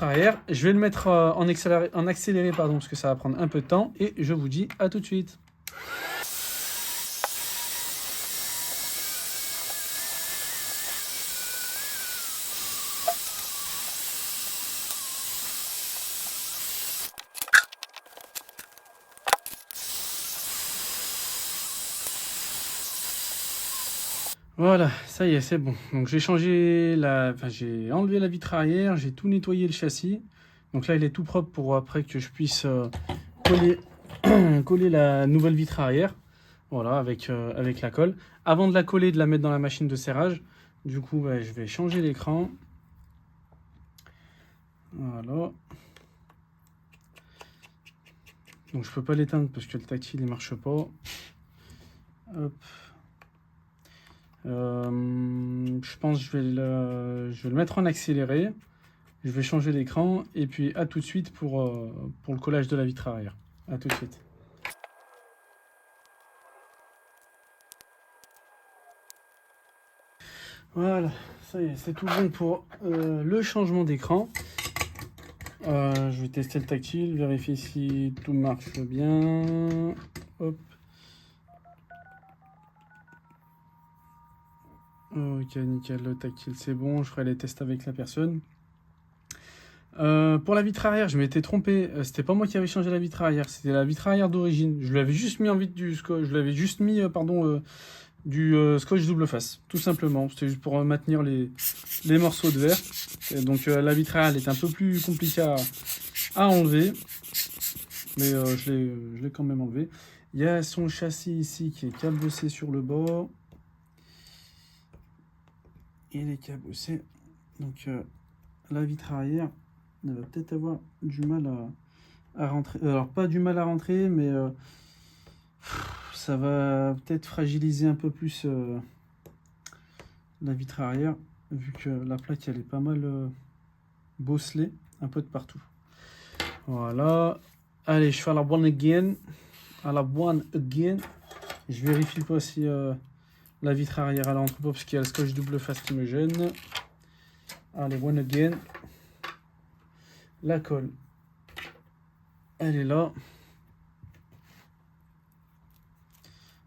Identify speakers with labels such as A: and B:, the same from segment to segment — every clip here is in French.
A: Arrière. Je vais le mettre en accéléré pardon, parce que ça va prendre un peu de temps. Et je vous dis à tout de suite. Voilà, ça y est, c'est bon. Donc j'ai j'ai enlevé la vitre arrière, j'ai tout nettoyé le châssis. Donc là, il est tout propre pour après que je puisse coller, coller la nouvelle vitre arrière. Voilà, avec la colle. Avant de la coller, de la mettre dans la machine de serrage. Du coup, je vais changer l'écran. Voilà. Donc je peux pas l'éteindre parce que le tactile il marche pas. Hop. Je pense que je vais le mettre en accéléré. Je vais changer l'écran et puis à tout de suite pour le collage de la vitre arrière. À tout de suite. Voilà, ça y est, c'est tout bon pour le changement d'écran. Je vais tester le tactile, vérifier si tout marche bien. Hop. Ok, nickel, le tactile c'est bon, je ferai les tests avec la personne. Pour la vitre arrière, je m'étais trompé. C'était pas moi qui avais changé la vitre arrière, c'était la vitre arrière d'origine. Je l'avais juste mis en vide du scotch, je l'avais juste mis, du scotch double face, tout simplement. C'était juste pour maintenir les morceaux de verre. Et donc la vitre arrière elle est un peu plus compliquée à enlever, mais je l'ai quand même enlevé. Il y a son châssis ici qui est cabossé sur le bord. Il est cabossé. Donc la vitre arrière, elle va peut-être avoir du mal à rentrer. Alors pas du mal à rentrer, mais ça va peut-être fragiliser un peu plus la vitre arrière, vu que la plaque elle est pas mal bosselée, un peu de partout. Voilà. Allez, je fais à la one again. À la one again. Je vérifie pas si la vitre arrière elle rentre pas, parce qu'il y a le scotch double face qui me gêne. Allez, one again. La colle, elle est là.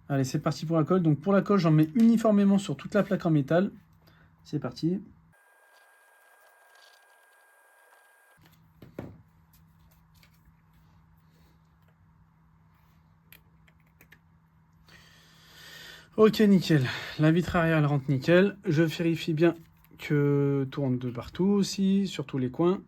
A: Allez, c'est parti pour la colle. Donc pour la colle, j'en mets uniformément sur toute la plaque en métal. C'est parti. Ok, nickel. La vitre arrière, elle rentre nickel. Je vérifie bien que tourne de partout aussi, sur tous les coins.